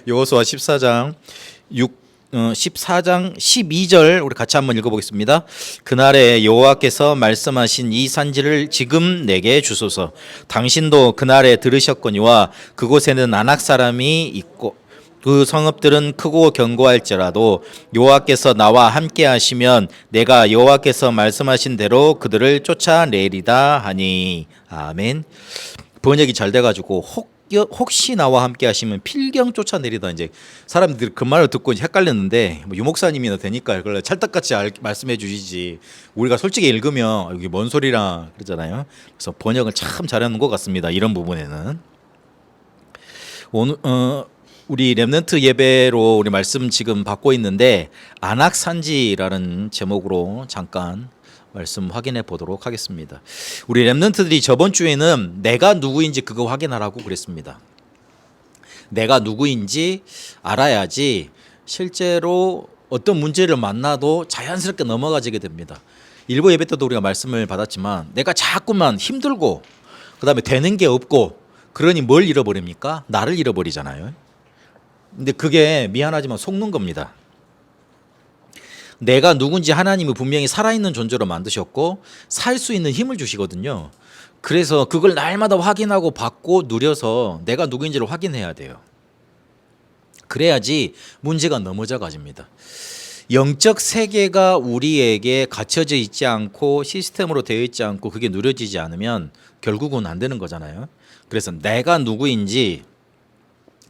여호수아 14장 14장 12절 우리 같이 한번 읽어보겠습니다. 그날에 여호와께서 말씀하신 이 산지를 지금 내게 주소서. 당신도 그날에 들으셨거니와 그곳에는 아낙 사람이 있고 그 성읍들은 크고 견고할지라도 여호와께서 나와 함께 하시면 내가 여호와께서 말씀하신 대로 그들을 쫓아내리다 하니. 아멘. 번역이 잘 돼가지고 혹시 나와 함께 하시면 필경 쫓아내리다. 이제 사람들이 그 말을 듣고 헷갈렸는데 뭐 유목사님이나 되니까 그걸 찰떡같이 말씀해 주시지. 우리가 솔직히 읽으면 이게 뭔 소리라 그러잖아요. 그래서 번역을 참 잘하는 것 같습니다. 이런 부분에는 오늘 우리 렘넌트 예배로 우리 말씀 지금 받고 있는데 안악산지라는 제목으로 잠깐 말씀 확인해 보도록 하겠습니다. 우리 렘넌트들이 저번 주에는 내가 누구인지 그거 확인하라고 그랬습니다. 내가 누구인지 알아야지 실제로 어떤 문제를 만나도 자연스럽게 넘어가지게 됩니다. 일부 예배 때도 우리가 말씀을 받았지만 내가 자꾸만 힘들고 그다음에 되는 게 없고 그러니 뭘 잃어버립니까? 나를 잃어버리잖아요. 근데 그게 미안하지만 속는 겁니다. 내가 누군지 하나님이 분명히 살아있는 존재로 만드셨고 살 수 있는 힘을 주시거든요. 그래서 그걸 날마다 확인하고 받고 누려서 내가 누구인지를 확인해야 돼요. 그래야지 문제가 넘어져가집니다. 영적 세계가 우리에게 갇혀져 있지 않고 시스템으로 되어 있지 않고 그게 누려지지 않으면 결국은 안 되는 거잖아요. 그래서 내가 누구인지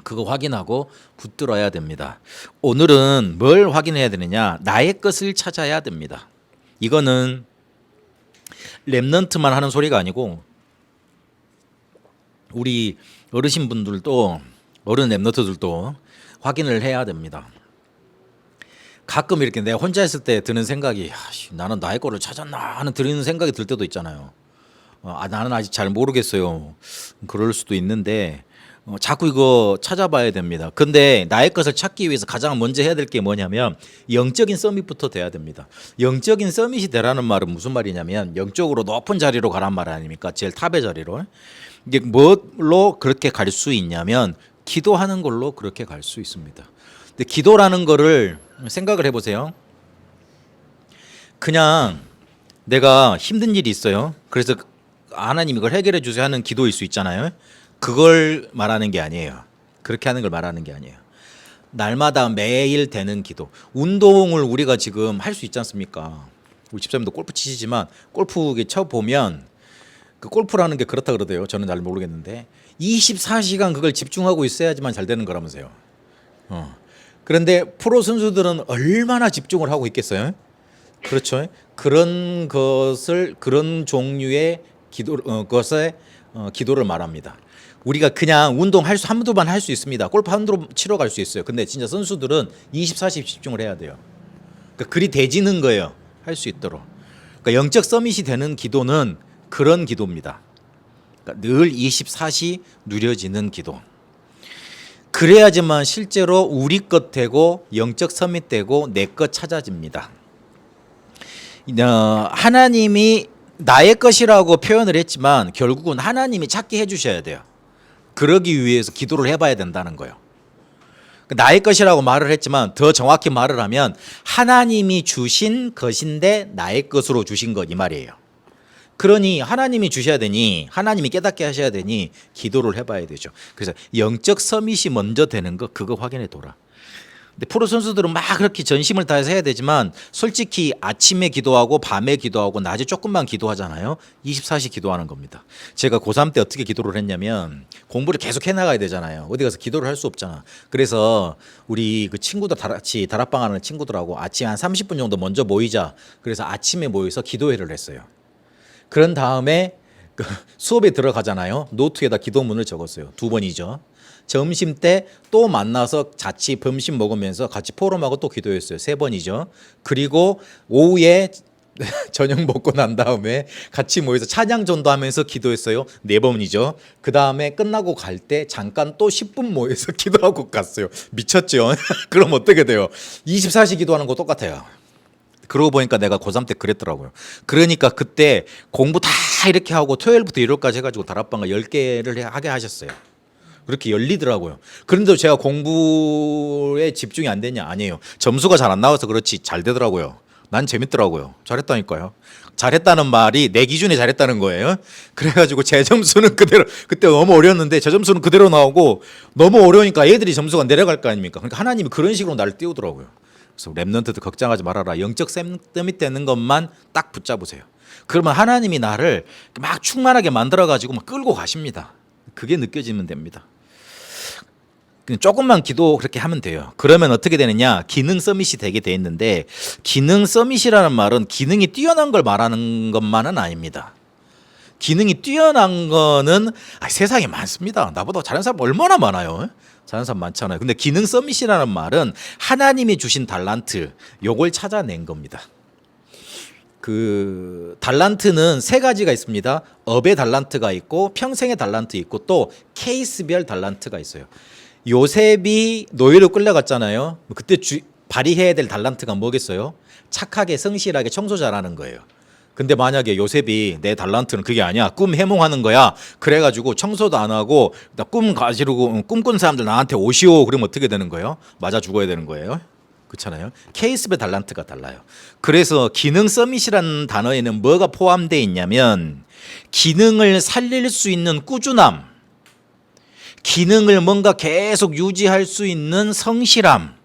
그거 확인하고 붙들어야 됩니다. 오늘은 뭘 확인해야 되느냐? 나의 것을 찾아야 됩니다. 이거는 렘넌트만 하는 소리가 아니고 우리 어르신분들도 어른 렘넌트들도 확인을 해야 됩니다. 가끔 이렇게 내가 혼자 있을 때 드는 생각이 나는 나의 거를 찾았나 하는 드는 생각이 들 때도 있잖아요. 나는 아직 잘 모르겠어요. 그럴 수도 있는데 자꾸 이거 찾아봐야 됩니다. 근데 나의 것을 찾기 위해서 가장 먼저 해야 될 게 뭐냐면 영적인 서밋부터 돼야 됩니다. 영적인 서밋이 되라는 말은 무슨 말이냐면 영적으로 높은 자리로 가란 말 아닙니까? 제일 탑의 자리로. 이게 뭘로 그렇게 갈 수 있냐면 기도하는 걸로 그렇게 갈 수 있습니다. 근데 기도라는 거를 생각을 해보세요. 그냥 내가 힘든 일이 있어요. 그래서 하나님 이걸 해결해 주세요 하는 기도일 수 있잖아요. 그걸 말하는 게 아니에요. 그렇게 하는 걸 말하는 게 아니에요. 날마다 매일 되는 기도. 운동을 우리가 지금 할 수 있지 않습니까? 우리 집사님도 골프 치시지만 골프 쳐보면 그 골프라는 게 그렇다 그러대요. 저는 잘 모르겠는데 24시간 그걸 집중하고 있어야지만 잘 되는 거라면서요. 그런데 프로 선수들은 얼마나 집중을 하고 있겠어요? 그렇죠. 그런 종류의 기도를 말합니다. 우리가 그냥 운동 한두 번 할 수 있습니다. 골프 한두 치러 갈 수 있어요. 근데 진짜 선수들은 24시 집중을 해야 돼요. 그러니까 그리 되지는 거예요. 할 수 있도록. 그러니까 영적 서밋이 되는 기도는 그런 기도입니다. 그러니까 늘 24시 누려지는 기도. 그래야지만 실제로 우리 것 되고 영적 서밋 되고 내 것 찾아집니다. 하나님이 나의 것이라고 표현을 했지만 결국은 하나님이 찾게 해주셔야 돼요. 그러기 위해서 기도를 해봐야 된다는 거예요. 나의 것이라고 말을 했지만 더 정확히 말을 하면 하나님이 주신 것인데 나의 것으로 주신 것 이 말이에요. 그러니 하나님이 주셔야 되니 하나님이 깨닫게 하셔야 되니 기도를 해봐야 되죠. 그래서 영적 서밋이 먼저 되는 거 그거 확인해 둬라. 근데 프로 선수들은 막 그렇게 전심을 다해서 해야 되지만 솔직히 아침에 기도하고 밤에 기도하고 낮에 조금만 기도하잖아요. 24시 기도하는 겁니다. 제가 고3 때 어떻게 기도를 했냐면 공부를 계속 해나가야 되잖아요. 어디 가서 기도를 할 수 없잖아. 그래서 우리 그 친구들 같이 다락방 하는 친구들하고 아침 한 30분 정도 먼저 모이자. 그래서 아침에 모여서 기도회를 했어요. 그런 다음에 수업에 들어가잖아요. 노트에다 기도문을 적었어요. 2번이죠. 점심 때 또 만나서 같이 점심 먹으면서 같이 포럼하고 또 기도했어요. 3번이죠. 그리고 오후에 저녁 먹고 난 다음에 같이 모여서 찬양 전도하면서 기도했어요. 4번이죠. 그 다음에 끝나고 갈 때 잠깐 또 10분 모여서 기도하고 갔어요. 미쳤죠? 그럼 어떻게 돼요? 24시 기도하는 거 똑같아요. 그러고 보니까 내가 고3 때 그랬더라고요. 그러니까 그때 공부 다 이렇게 하고 토요일부터 일요일까지 해가지고 다락방을 10개를 하게 하셨어요. 그렇게 열리더라고요. 그런데 제가 공부에 집중이 안 되냐? 아니에요. 점수가 잘 안 나와서 그렇지 잘 되더라고요. 난 재밌더라고요. 잘했다니까요. 잘했다는 말이 내 기준에 잘했다는 거예요. 그래가지고 제 점수는 그대로, 그때 너무 어려웠는데 제 점수는 그대로 나오고, 너무 어려우니까 애들이 점수가 내려갈 거 아닙니까? 그러니까 하나님이 그런 식으로 나를 띄우더라고요. 그래서 랩런트도 걱정하지 말아라. 영적 쌤뜸이 되는 것만 딱 붙잡으세요. 그러면 하나님이 나를 막 충만하게 만들어가지고 막 끌고 가십니다. 그게 느껴지면 됩니다. 조금만 기도 그렇게 하면 돼요. 그러면 어떻게 되느냐? 기능 서밋이 되게 돼 있는데, 기능 서밋이라는 말은 기능이 뛰어난 걸 말하는 것만은 아닙니다. 기능이 뛰어난 거는 세상에 많습니다. 나보다 잘하는 사람 얼마나 많아요. 잘하는 사람 많잖아요. 근데 기능 서밋이라는 말은 하나님이 주신 달란트, 요걸 찾아낸 겁니다. 그 달란트는 세 가지가 있습니다. 업의 달란트가 있고, 평생의 달란트 있고, 또 케이스별 달란트가 있어요. 요셉이 노예로 끌려갔잖아요. 그때 발휘해야 될 달란트가 뭐겠어요? 착하게 성실하게 청소 잘하는 거예요. 근데 만약에 요셉이 내 달란트는 그게 아니야, 꿈 해몽하는 거야, 그래가지고 청소도 안 하고 나 꿈 가지고 꿈꾼 사람들 나한테 오시오, 그러면 어떻게 되는 거예요? 맞아 죽어야 되는 거예요. 그렇잖아요. 케이스별 달란트가 달라요. 그래서 기능 서밋이라는 단어에는 뭐가 포함되어 있냐면, 기능을 살릴 수 있는 꾸준함, 기능을 뭔가 계속 유지할 수 있는 성실함,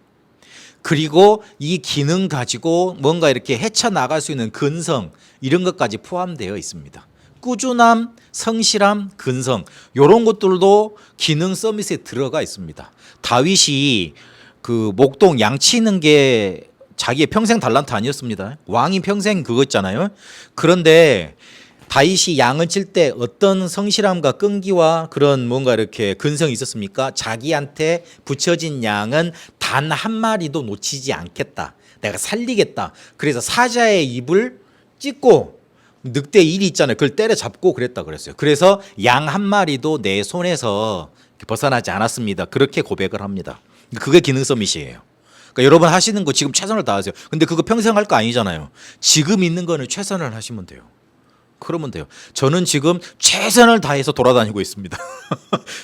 그리고 이 기능 가지고 뭔가 이렇게 헤쳐나갈 수 있는 근성, 이런 것까지 포함되어 있습니다. 꾸준함, 성실함, 근성, 이런 것들도 기능 서밋에 들어가 있습니다. 다윗이 그 목동 양 치는 게 자기의 평생 달란트 아니었습니다. 왕이 평생 그거 있잖아요. 그런데 다윗이 양을 칠 때 어떤 성실함과 끈기와 그런 뭔가 이렇게 근성이 있었습니까? 자기한테 붙여진 양은 단 한 마리도 놓치지 않겠다. 내가 살리겠다. 그래서 사자의 입을 찢고 늑대 일이 있잖아요. 그걸 때려잡고 그랬다 그랬어요. 그래서 양 한 마리도 내 손에서 벗어나지 않았습니다. 그렇게 고백을 합니다. 그게 기능 서밋이에요. 그러니까 여러분 하시는 거 지금 최선을 다하세요. 근데 그거 평생 할 거 아니잖아요. 지금 있는 거는 최선을 하시면 돼요. 그러면 돼요. 저는 지금 최선을 다해서 돌아다니고 있습니다.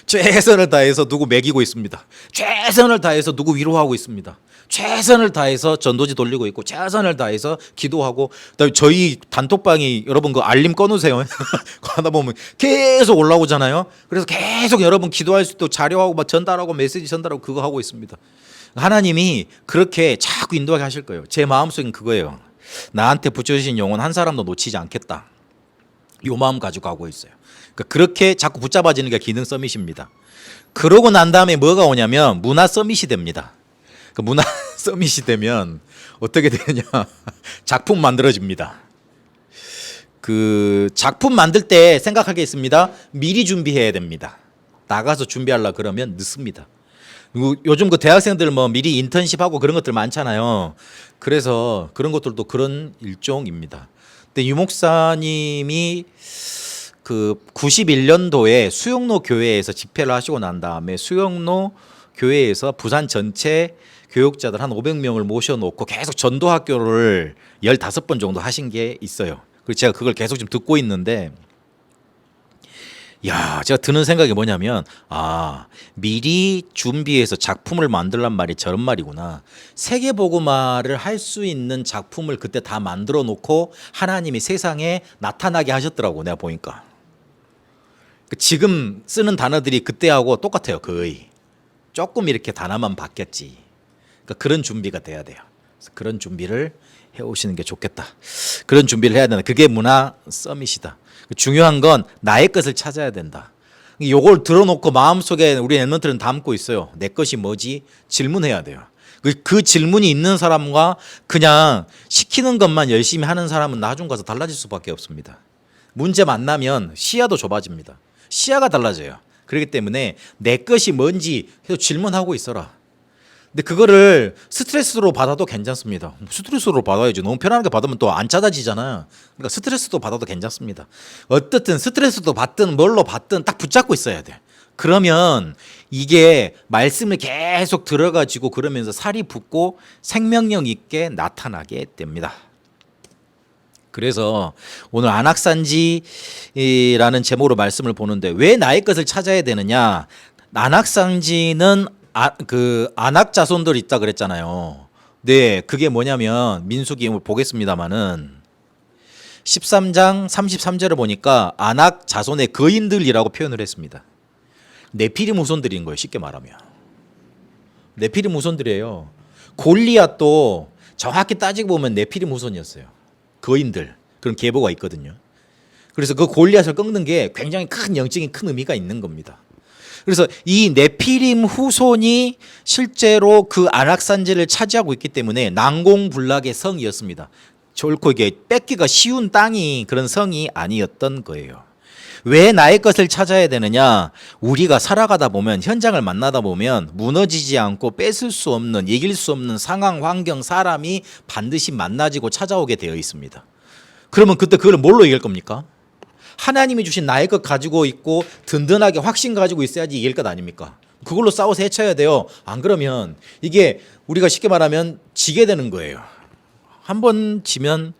최선을 다해서 누구 먹이고 있습니다. 최선을 다해서 누구 위로하고 있습니다. 최선을 다해서 전도지 돌리고 있고, 최선을 다해서 기도하고, 그다음에 저희 단톡방이 여러분 그 알림 꺼놓으세요. 하다 보면 계속 올라오잖아요. 그래서 계속 여러분 기도할 수 있도록 자료하고 막 전달하고 메시지 전달하고 그거 하고 있습니다. 하나님이 그렇게 자꾸 인도하게 하실 거예요. 제 마음속엔 그거예요. 나한테 붙여주신 영혼 한 사람도 놓치지 않겠다. 요 마음 가지고 가고 있어요. 그러니까 그렇게 자꾸 붙잡아지는 게 기능 서밋입니다. 그러고 난 다음에 뭐가 오냐면 문화 서밋이 됩니다. 그 문화 서밋이 되면 어떻게 되느냐? 작품 만들어집니다. 그 작품 만들 때 생각하겠습니다. 미리 준비해야 됩니다. 나가서 준비하려 그러면 늦습니다. 요즘 그 대학생들 뭐 미리 인턴십하고 그런 것들 많잖아요. 그래서 그런 것들도 그런 일종입니다. 근데 유 목사님이 그 91년도에 수영로 교회에서 집회를 하시고 난 다음에 수영로 교회에서 부산 전체 교육자들 한 500명을 모셔놓고 계속 전도 학교를 15번 정도 하신 게 있어요. 그래서 제가 그걸 계속 좀 듣고 있는데, 야, 제가 드는 생각이 뭐냐면, 미리 준비해서 작품을 만들란 말이 저런 말이구나. 세계복음화를 할 수 있는 작품을 그때 다 만들어 놓고 하나님이 세상에 나타나게 하셨더라고, 내가 보니까. 지금 쓰는 단어들이 그때하고 똑같아요, 거의. 조금 이렇게 단어만 바뀌었지. 그러니까 그런 준비가 돼야 돼요. 그래서 그런 준비를 해오시는 게 좋겠다. 그런 준비를 해야 된다. 그게 문화 서밋이다. 중요한 건 나의 것을 찾아야 된다. 요걸 들어놓고 마음속에 우리 랩런트는 담고 있어요. 내 것이 뭐지? 질문해야 돼요. 그 질문이 있는 사람과 그냥 시키는 것만 열심히 하는 사람은 나중 가서 달라질 수밖에 없습니다. 문제 만나면 시야도 좁아집니다. 시야가 달라져요. 그렇기 때문에 내 것이 뭔지 계속 질문하고 있어라. 근데 그거를 스트레스로 받아도 괜찮습니다. 스트레스로 받아야지. 너무 편안하게 받으면 또 안 찾아지잖아요. 그러니까 스트레스도 받아도 괜찮습니다. 어떻든 스트레스도 받든 뭘로 받든 딱 붙잡고 있어야 돼. 그러면 이게 말씀을 계속 들어가지고 그러면서 살이 붙고 생명력 있게 나타나게 됩니다. 그래서 오늘 안악산지라는 제목으로 말씀을 보는데, 왜 나의 것을 찾아야 되느냐? 안악산지는 그 안악 자손들 있다 그랬잖아요. 네, 그게 뭐냐면 민수기 보겠습니다마는 13장 33절을 보니까 안악 자손의 거인들이라고 표현을 했습니다. 네피림 후손들인 거예요. 쉽게 말하면 네피림 후손들이에요. 골리앗도 정확히 따지고 보면 네피림 후손이었어요. 거인들 그런 계보가 있거든요. 그래서 그 골리앗을 꺾는 게 굉장히 큰 영적인 큰 의미가 있는 겁니다. 그래서 이 네피림 후손이 실제로 그 안악산지를 차지하고 있기 때문에 난공불락의 성이었습니다. 결코 이게 뺏기가 쉬운 땅이 그런 성이 아니었던 거예요. 왜 나의 것을 찾아야 되느냐? 우리가 살아가다 보면 현장을 만나다 보면 무너지지 않고 뺏을 수 없는 이길 수 없는 상황, 환경, 사람이 반드시 만나지고 찾아오게 되어 있습니다. 그러면 그때 그걸 뭘로 이길 겁니까? 하나님이 주신 나의 것 가지고 있고 든든하게 확신 가지고 있어야지 이길 것 아닙니까? 그걸로 싸워서 헤쳐야 돼요. 안 그러면 이게 우리가 쉽게 말하면 지게 되는 거예요. 한 번 지면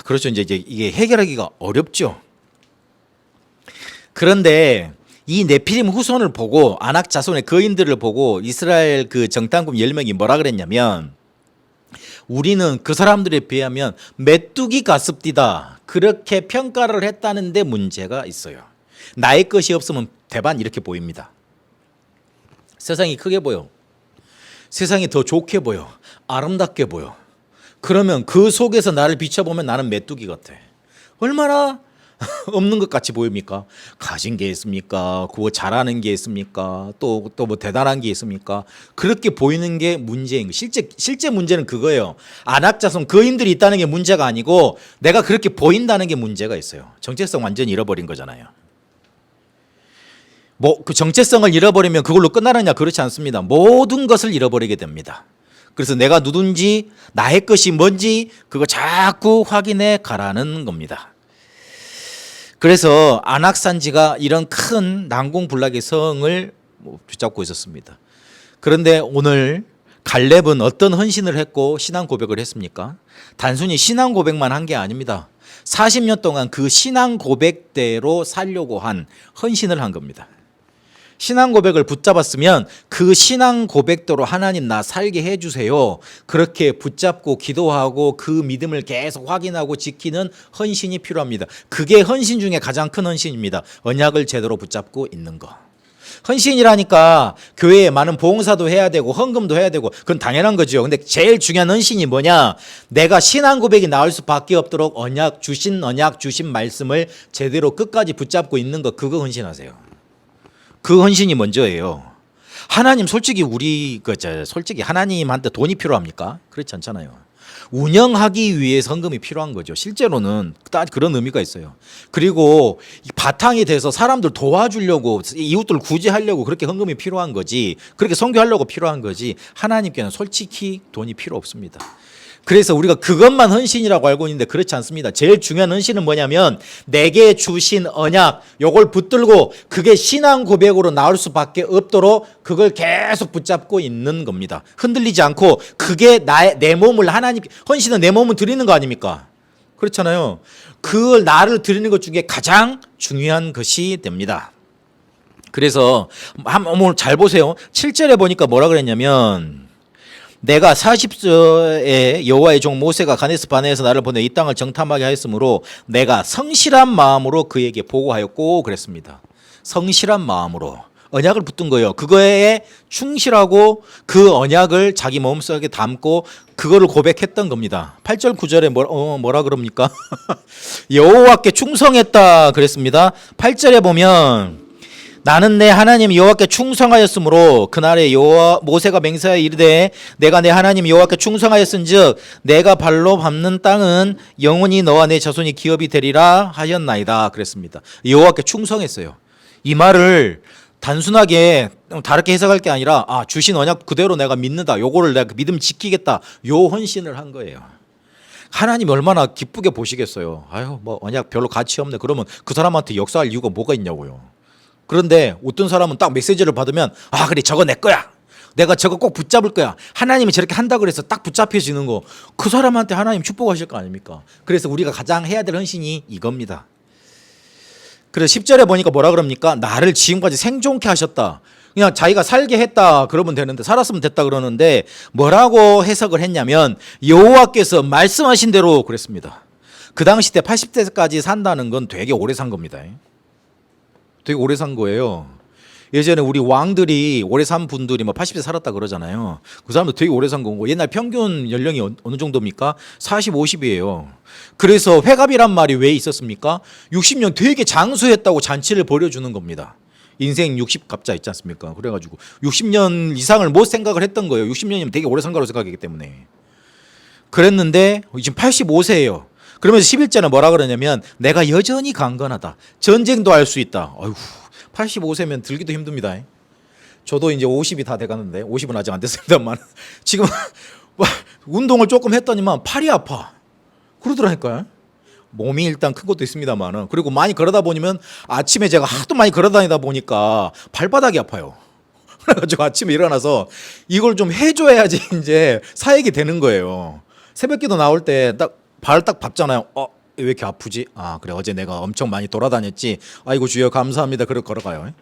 그렇죠. 이제 이게 해결하기가 어렵죠. 그런데 이 네피림 후손을 보고 안악 자손의 거인들을 보고 이스라엘 그 정탐꾼 10명이 뭐라 그랬냐면 우리는 그 사람들에 비하면 메뚜기 가습디다 그렇게 평가를 했다는데 문제가 있어요. 나의 것이 없으면 대반 이렇게 보입니다. 세상이 크게 보여. 세상이 더 좋게 보여. 아름답게 보여. 그러면 그 속에서 나를 비춰보면 나는 메뚜기 같아. 얼마나 없는 것 같이 보입니까? 가진 게 있습니까? 그거 잘하는 게 있습니까? 또 뭐 대단한 게 있습니까? 그렇게 보이는 게 문제인 거. 실제 문제는 그거예요. 안악자손 거인들이 있다는 게 문제가 아니고 내가 그렇게 보인다는 게 문제가 있어요. 정체성 완전히 잃어버린 거잖아요. 뭐 그 정체성을 잃어버리면 그걸로 끝나느냐? 그렇지 않습니다. 모든 것을 잃어버리게 됩니다. 그래서 내가 누군지 나의 것이 뭔지 그거 자꾸 확인해 가라는 겁니다. 그래서 안악산지가 이런 큰 난공불락의 성을 붙잡고 있었습니다. 그런데 오늘 갈렙은 어떤 헌신을 했고 신앙 고백을 했습니까? 단순히 신앙 고백만 한 게 아닙니다. 40년 동안 그 신앙 고백대로 살려고 한 헌신을 한 겁니다. 신앙 고백을 붙잡았으면 그 신앙 고백대로 하나님 나 살게 해주세요. 그렇게 붙잡고 기도하고 그 믿음을 계속 확인하고 지키는 헌신이 필요합니다. 그게 헌신 중에 가장 큰 헌신입니다. 언약을 제대로 붙잡고 있는 거. 헌신이라니까 교회에 많은 봉사도 해야 되고 헌금도 해야 되고 그건 당연한 거죠. 근데 제일 중요한 헌신이 뭐냐? 내가 신앙 고백이 나올 수밖에 없도록 언약 주신 말씀을 제대로 끝까지 붙잡고 있는 거 그거 헌신하세요. 그 헌신이 먼저예요. 하나님 솔직히 솔직히 하나님한테 돈이 필요합니까? 그렇지 않잖아요. 운영하기 위해 헌금이 필요한 거죠. 실제로는 그런 의미가 있어요. 그리고 바탕이 돼서 사람들 도와주려고 이웃들 구제하려고 그렇게 헌금이 필요한 거지. 그렇게 선교하려고 필요한 거지. 하나님께는 솔직히 돈이 필요 없습니다. 그래서 우리가 그것만 헌신이라고 알고 있는데 그렇지 않습니다. 제일 중요한 헌신은 뭐냐면 내게 주신 언약 요걸 붙들고 그게 신앙 고백으로 나올 수밖에 없도록 그걸 계속 붙잡고 있는 겁니다. 흔들리지 않고 그게 내 몸을 하나님 헌신은 내 몸을 드리는 거 아닙니까? 그렇잖아요. 그걸 나를 드리는 것 중에 가장 중요한 것이 됩니다. 그래서 한번 잘 보세요. 7절에 보니까 뭐라 그랬냐면 내가 40세에 여호와의 종 모세가 가데스 바네에서 나를 보내 이 땅을 정탐하게 하였으므로 내가 성실한 마음으로 그에게 보고하였고 그랬습니다. 성실한 마음으로 언약을 붙든 거예요. 그거에 충실하고 그 언약을 자기 마음속에 담고 그거를 고백했던 겁니다. 8절 9절에 뭐라 그럽니까? 여호와께 충성했다 그랬습니다. 8절에 보면 나는 내 하나님 여호와께 충성하였으므로 그날에 모세가 맹세하여 이르되 내가 내 하나님 여호와께 충성하였은즉 내가 발로 밟는 땅은 영원히 너와 내 자손이 기업이 되리라 하였나이다 그랬습니다. 여호와께 충성했어요. 이 말을 단순하게 다르게 해석할 게 아니라 주신 언약 그대로 내가 믿는다. 요거를 내가 믿음 지키겠다. 요 헌신을 한 거예요. 하나님 얼마나 기쁘게 보시겠어요. 뭐 언약 별로 가치 없네. 그러면 그 사람한테 역사할 이유가 뭐가 있냐고요. 그런데 어떤 사람은 딱 메시지를 받으면 그래 저거 내 거야. 내가 저거 꼭 붙잡을 거야. 하나님이 저렇게 한다고 해서 딱 붙잡혀지는 거 그 사람한테 하나님 축복하실 거 아닙니까? 그래서 우리가 가장 해야 될 헌신이 이겁니다. 그래서 10절에 보니까 뭐라 그럽니까? 나를 지금까지 생존케 하셨다. 그냥 자기가 살게 했다 그러면 되는데, 살았으면 됐다 그러는데 뭐라고 해석을 했냐면 여호와께서 말씀하신 대로 그랬습니다. 그 당시 때 80세까지 산다는 건 되게 오래 산 겁니다. 되게 오래 산 거예요. 예전에 우리 왕들이 오래 산 분들이 뭐 80세 살았다 그러잖아요. 그 사람도 되게 오래 산 거고, 옛날 평균 연령이 어느 정도입니까? 40, 50이에요. 그래서 회갑이란 말이 왜 있었습니까? 60년 되게 장수했다고 잔치를 벌여주는 겁니다. 인생 60갑자 있지 않습니까? 그래가지고 60년 이상을 못 생각을 했던 거예요. 60년이면 되게 오래 산 거라고 생각하기 때문에. 그랬는데 지금 85세예요. 그러면서 11절은 뭐라 그러냐면 내가 여전히 강건하다. 전쟁도 할 수 있다. 어휴, 85세면 들기도 힘듭니다. 저도 이제 50이 다 돼가는데, 50은 아직 안 됐습니다만 지금 운동을 조금 했더니만 팔이 아파 그러더라니까요. 몸이 일단 큰 것도 있습니다만은, 그리고 많이 걸어다 보면 아침에 제가 하도 많이 걸어다니다 보니까 발바닥이 아파요. 그래가지고 아침에 일어나서 이걸 좀 해줘야지 이제 사역이 되는 거예요. 새벽기도 나올 때 딱 발 딱 밟잖아요. 왜 이렇게 아프지? 아, 그래, 어제 내가 엄청 많이 돌아다녔지. 아이고 주여 감사합니다. 그러고 걸어가요.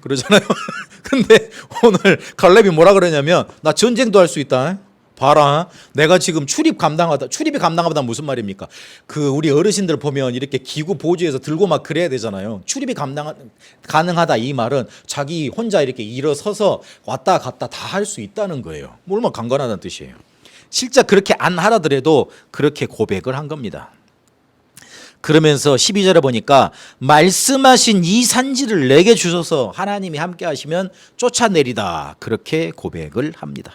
그러잖아요. 근데 오늘 갈렙이 뭐라 그러냐면 나 전쟁도 할 수 있다. 봐라, 내가 지금 출입이 감당하다 무슨 말입니까? 그 우리 어르신들 보면 이렇게 기구 보조해서 들고 막 그래야 되잖아요. 출입이 가능하다 이 말은 자기 혼자 이렇게 일어서서 왔다 갔다 다 할 수 있다는 거예요. 얼마나 강건하다는 뜻이에요. 실제 그렇게 안 하라더라도 그렇게 고백을 한 겁니다. 그러면서 12절에 보니까 말씀하신 이 산지를 내게 주셔서 하나님이 함께 하시면 쫓아내리다, 그렇게 고백을 합니다.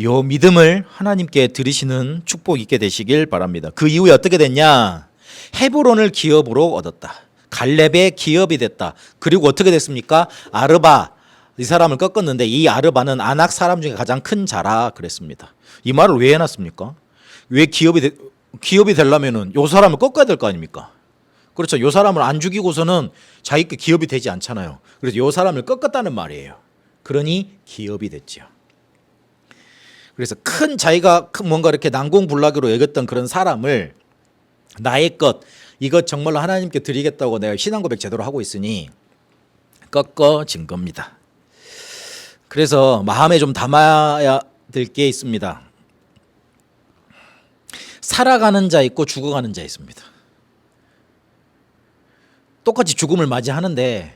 요 믿음을 하나님께 드리시는 축복 있게 되시길 바랍니다. 그 이후에 어떻게 됐냐? 헤브론을 기업으로 얻었다. 갈렙의 기업이 됐다. 그리고 어떻게 됐습니까? 아르바, 이 사람을 꺾었는데 이 아르바는 아낙 사람 중에 가장 큰 자라 그랬습니다. 이 말을 왜 해놨습니까? 왜 기업이 되려면은 요 사람을 꺾어야 될 거 아닙니까? 그렇죠. 요 사람을 안 죽이고서는 자기가 기업이 되지 않잖아요. 그래서 요 사람을 꺾었다는 말이에요. 그러니 기업이 됐죠. 그래서 자기가 뭔가 이렇게 난공불락으로 여겼던 그런 사람을 나의 것, 이것 정말로 하나님께 드리겠다고 내가 신앙 고백 제대로 하고 있으니 꺾어진 겁니다. 그래서 마음에 좀 담아야 될 게 있습니다. 살아가는 자 있고 죽어가는 자 있습니다. 똑같이 죽음을 맞이하는데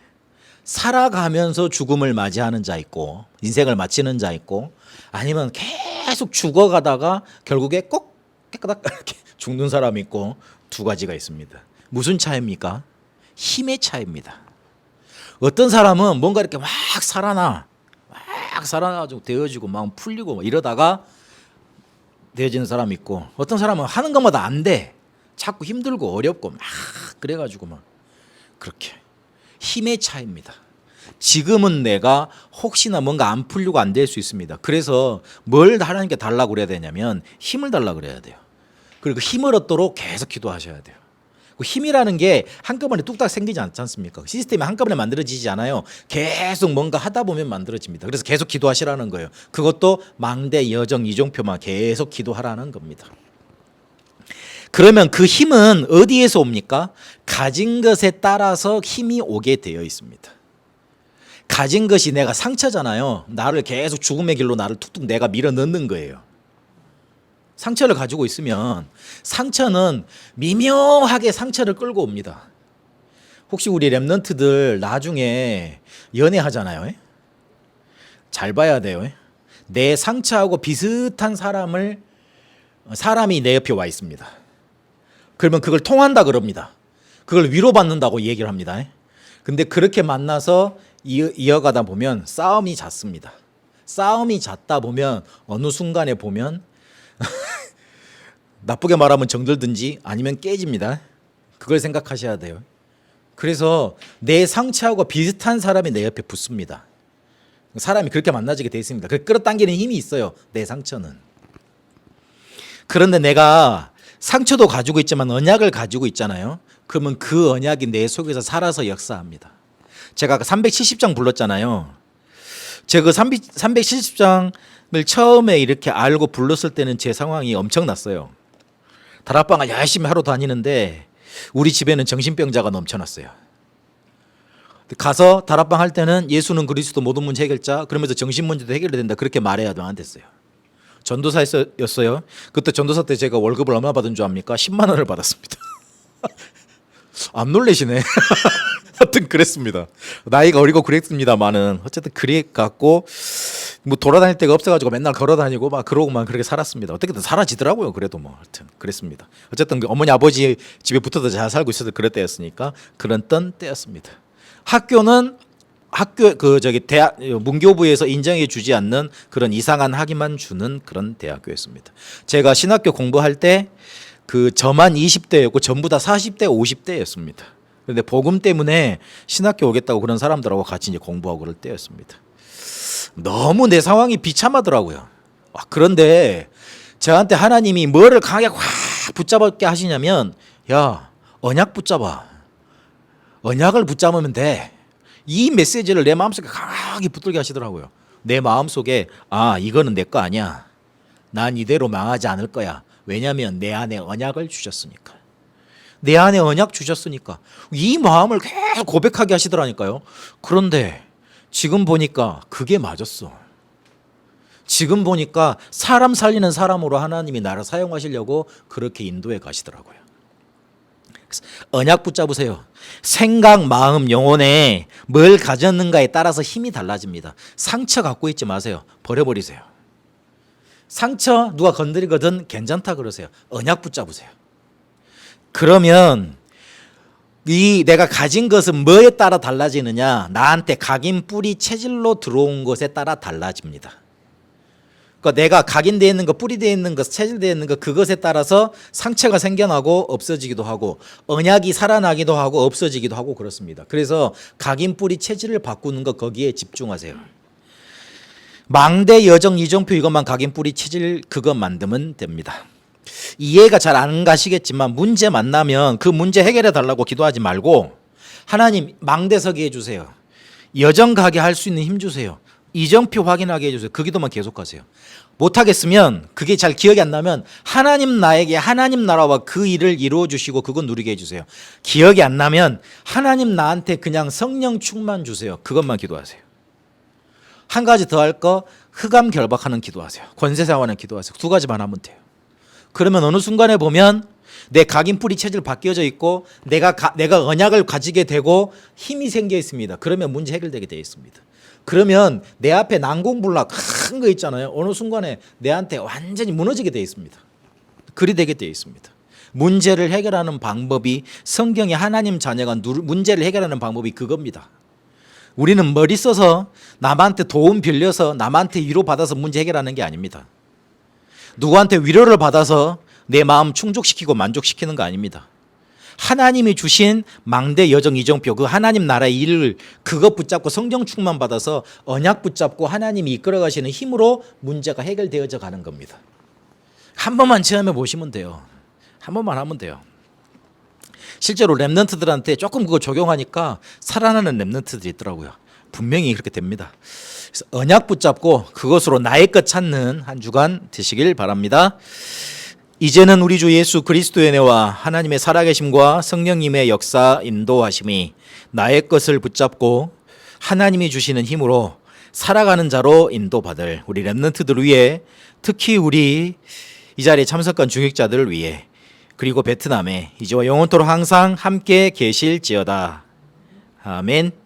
살아가면서 죽음을 맞이하는 자 있고, 인생을 마치는 자 있고, 아니면 계속 죽어가다가 결국에 꼭 깨끗하게 이렇게 죽는 사람이 있고, 두 가지가 있습니다. 무슨 차이입니까? 힘의 차이입니다. 어떤 사람은 뭔가 이렇게 막 살아나가지고 되어지고 막 풀리고 막 이러다가 되어지는 사람이 있고, 어떤 사람은 하는 것마다 안 돼. 자꾸 힘들고 어렵고 막 그래가지고 막 그렇게. 힘의 차이입니다. 지금은 내가 혹시나 뭔가 안 풀리고 안 될 수 있습니다. 그래서 뭘 하나님께 달라고 그래야 되냐면 힘을 달라고 그래야 돼요. 그리고 힘을 얻도록 계속 기도하셔야 돼요. 힘이라는 게 한꺼번에 뚝딱 생기지 않지 않습니까? 시스템이 한꺼번에 만들어지지 않아요. 계속 뭔가 하다 보면 만들어집니다. 그래서 계속 기도하시라는 거예요. 그것도 망대, 여정, 이종표만 계속 기도하라는 겁니다. 그러면 그 힘은 어디에서 옵니까? 가진 것에 따라서 힘이 오게 되어 있습니다. 가진 것이 내가 상처잖아요. 나를 계속 죽음의 길로 나를 툭툭 내가 밀어 넣는 거예요. 상처를 가지고 있으면 상처는 미묘하게 상처를 끌고 옵니다. 혹시 우리 랩런트들 나중에 연애하잖아요. 잘 봐야 돼요. 내 상처하고 비슷한 사람이 내 옆에 와 있습니다. 그러면 그걸 통한다 그럽니다. 그걸 위로받는다고 얘기를 합니다. 근데 그렇게 만나서 이어가다 보면 싸움이 잦습니다. 싸움이 잦다 보면 어느 순간에 보면 나쁘게 말하면 정들든지 아니면 깨집니다. 그걸 생각하셔야 돼요. 그래서 내 상처하고 비슷한 사람이 내 옆에 붙습니다. 사람이 그렇게 만나지게 돼 있습니다. 그 끌어당기는 힘이 있어요. 내 상처는. 그런데 내가 상처도 가지고 있지만 언약을 가지고 있잖아요. 그러면 그 언약이 내 속에서 살아서 역사합니다. 제가 아까 370장 불렀잖아요. 제가 그 370장을 처음에 이렇게 알고 불렀을 때는 제 상황이 엄청났어요. 다락방을 열심히 하러 다니는데 우리 집에는 정신병자가 넘쳐났어요. 가서 다락방 할 때는 예수는 그리스도 모든 문제 해결자 그러면서 정신 문제도 해결이 된다 그렇게 말해야도 안 됐어요. 전도사였어요. 그때 전도사 때 제가 월급을 얼마 받은 줄 압니까? 10만 원을 받았습니다. 안 놀래시네. 하여튼 그랬습니다. 나이가 어리고 그랬습니다만은 어쨌든 그래 갖고 뭐 돌아다닐 데가 없어가지고 맨날 걸어다니고 막 그러고만 그렇게 살았습니다. 어떻게든 사라지더라고요. 그래도 뭐 하여튼 그랬습니다. 어쨌든 그 어머니 아버지 집에 붙어서 잘 살고 있어서 그럴 때였으니까 그런 때였습니다. 학교는 학교 대학 문교부에서 인정해 주지 않는 그런 이상한 학위만 주는 그런 대학교였습니다. 제가 신학교 공부할 때 저만 20대였고 전부 다 40대, 50대였습니다. 그런데 복음 때문에 신학교 오겠다고 그런 사람들하고 같이 이제 공부하고 그럴 때였습니다. 너무 내 상황이 비참하더라고요. 그런데 저한테 하나님이 뭐를 강하게 확 붙잡게 하시냐면 야, 언약 붙잡아. 언약을 붙잡으면 돼. 이 메시지를 내 마음속에 강하게 붙들게 하시더라고요. 내 마음속에 이거는 내 거 아니야. 난 이대로 망하지 않을 거야. 왜냐하면 내 안에 언약을 주셨으니까. 내 안에 언약 주셨으니까. 이 마음을 계속 고백하게 하시더라니까요. 그런데 지금 보니까 그게 맞았어. 지금 보니까 사람 살리는 사람으로 하나님이 나를 사용하시려고 그렇게 인도해 가시더라고요. 그래서 언약 붙잡으세요. 생각, 마음, 영혼에 뭘 가졌는가에 따라서 힘이 달라집니다. 상처 갖고 있지 마세요. 버려버리세요. 상처 누가 건드리거든 괜찮다 그러세요. 언약 붙잡으세요. 그러면 이 내가 가진 것은 뭐에 따라 달라지느냐? 나한테 각인 뿌리 체질로 들어온 것에 따라 달라집니다. 그러니까 내가 각인되어 있는 것, 뿌리되어 있는 것, 체질되어 있는 것 그것에 따라서 상처가 생겨나고 없어지기도 하고 언약이 살아나기도 하고 없어지기도 하고 그렇습니다. 그래서 각인 뿌리 체질을 바꾸는 것 거기에 집중하세요. 망대 여정 이정표 이것만 각인 뿌리 체질 그것 만들면 됩니다. 이해가 잘 안 가시겠지만 문제 만나면 그 문제 해결해 달라고 기도하지 말고 하나님 망대 서게 해주세요. 여정 가게 할 수 있는 힘 주세요. 이정표 확인하게 해주세요. 그 기도만 계속하세요. 못하겠으면 그게 잘 기억이 안 나면 하나님 나에게 하나님 나라와 그 일을 이루어 주시고 그건 누리게 해주세요. 기억이 안 나면 하나님 나한테 그냥 성령 충만 주세요. 그것만 기도하세요. 한 가지 더 할 거 흑암 결박하는 기도하세요. 권세사화는 기도하세요. 두 가지만 하면 돼요. 그러면 어느 순간에 보면 내 각인 뿌리 체질 바뀌어져 있고 내가 언약을 가지게 되고 힘이 생겨 있습니다. 그러면 문제 해결되게 되어 있습니다. 그러면 내 앞에 난공불락 큰 거 있잖아요. 어느 순간에 내한테 완전히 무너지게 되어 있습니다. 그리 되게 되어 있습니다. 문제를 해결하는 방법이 성경에 하나님 자녀가 문제를 해결하는 방법이 그겁니다. 우리는 머리 써서 남한테 도움 빌려서 남한테 위로받아서 문제 해결하는 게 아닙니다. 누구한테 위로를 받아서 내 마음 충족시키고 만족시키는 거 아닙니다. 하나님이 주신 망대 여정 이정표 그 하나님 나라의 일을 그것 붙잡고 성령 충만 받아서 언약 붙잡고 하나님이 이끌어 가시는 힘으로 문제가 해결되어져 가는 겁니다. 한 번만 체험해 보시면 돼요. 한 번만 하면 돼요. 실제로 랩런트들한테 조금 그거 적용하니까 살아나는 랩런트들이 있더라고요. 분명히 그렇게 됩니다. 그래서 언약 붙잡고 그것으로 나의 것 찾는 한 주간 되시길 바랍니다. 이제는 우리 주 예수 그리스도의 은혜와 하나님의 살아계심과 성령님의 역사 인도하심이 나의 것을 붙잡고 하나님이 주시는 힘으로 살아가는 자로 인도받을 우리 랩런트들 위해 특히 우리 이 자리에 참석한 중직자들을 위해 그리고 베트남에 이제와 영원토록 항상 함께 계실지어다. 아멘.